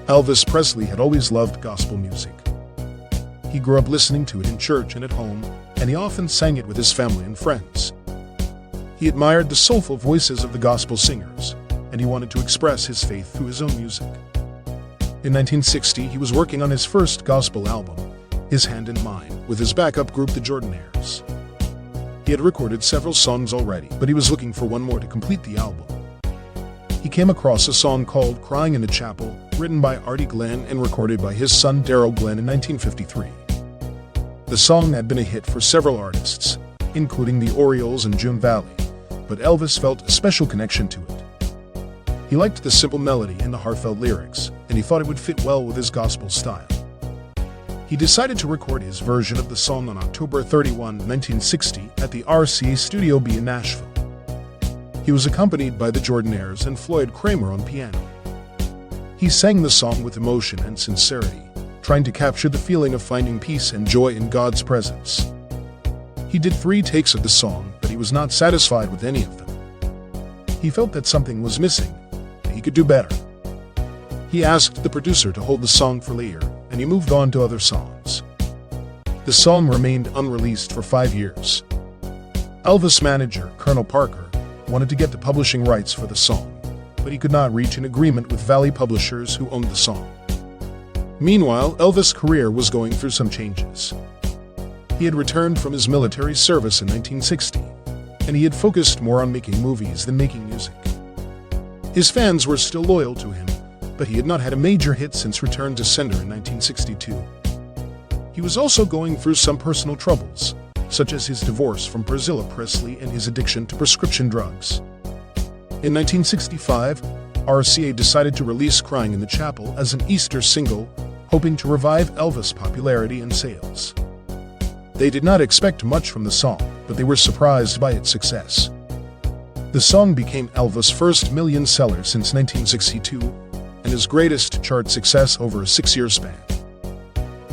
Elvis Presley had always loved gospel music. He grew up listening to it in church and at home, and he often sang it with his family and friends. He admired the soulful voices of the gospel singers, and he wanted to express his faith through his own music. In 1960, he was working on his first gospel album, His Hand in Mine, with his backup group, the Jordanaires. He had recorded several songs already, but he was looking for one more to complete the album. He came across a song called Crying in the Chapel, written by Artie Glenn and recorded by his son Darrell Glenn in 1953. The song had been a hit for several artists, including the Orioles and June Valley, but Elvis felt a special connection to it. He liked the simple melody and the heartfelt lyrics, and he thought it would fit well with his gospel style. He decided to record his version of the song on October 31, 1960, at the RCA Studio B in Nashville. He was accompanied by the Jordanaires and Floyd Kramer on piano. He sang the song with emotion and sincerity, trying to capture the feeling of finding peace and joy in God's presence. He did 3 takes of the song, but he was not satisfied with any of them. He felt that something was missing, and he could do better. He asked the producer to hold the song for later, and he moved on to other songs. The song remained unreleased for 5 years. Elvis' manager, Colonel Parker, wanted to get the publishing rights for the song, but he could not reach an agreement with Valley Publishers, who owned the song. Meanwhile, Elvis' career was going through some changes. He had returned from his military service in 1960, and he had focused more on making movies than making music. His fans were still loyal to him, but he had not had a major hit since Return to Sender in 1962. He was also going through some personal troubles, such as his divorce from Priscilla Presley and his addiction to prescription drugs. In 1965, RCA decided to release Crying in the Chapel as an Easter single, hoping to revive Elvis' popularity and sales. They did not expect much from the song, but they were surprised by its success. The song became Elvis' first million seller since 1962, and his greatest chart success over a 6-year span.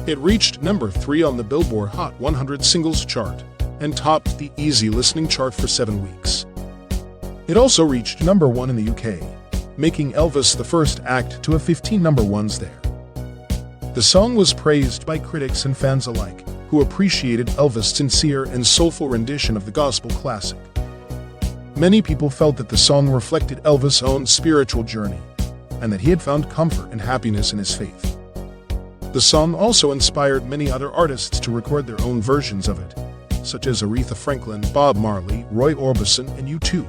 It reached number 3 on the Billboard Hot 100 singles chart and topped the easy listening chart for 7 weeks. It also reached number 1 in the UK, making Elvis the first act to have 15 number 1s there. The song was praised by critics and fans alike, who appreciated Elvis' sincere and soulful rendition of the gospel classic. Many people felt that the song reflected Elvis' own spiritual journey, and that he had found comfort and happiness in his faith. The song also inspired many other artists to record their own versions of it, such as Aretha Franklin, Bob Marley, Roy Orbison, and U2.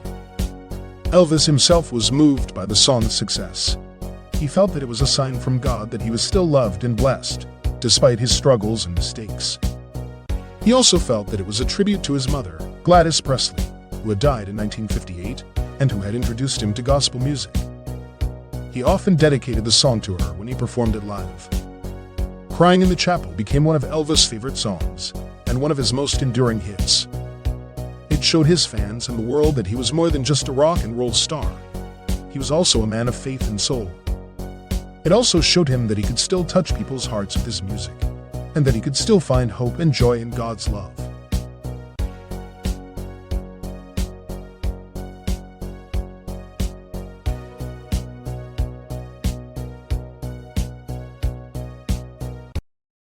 Elvis himself was moved by the song's success. He felt that it was a sign from God that he was still loved and blessed, despite his struggles and mistakes. He also felt that it was a tribute to his mother, Gladys Presley, who had died in 1958 and who had introduced him to gospel music. He often dedicated the song to her when he performed it live. Crying in the Chapel became one of Elvis' favorite songs and one of his most enduring hits. It showed his fans and the world that he was more than just a rock and roll star. He was also a man of faith and soul. It also showed him that he could still touch people's hearts with his music, and that he could still find hope and joy in God's love.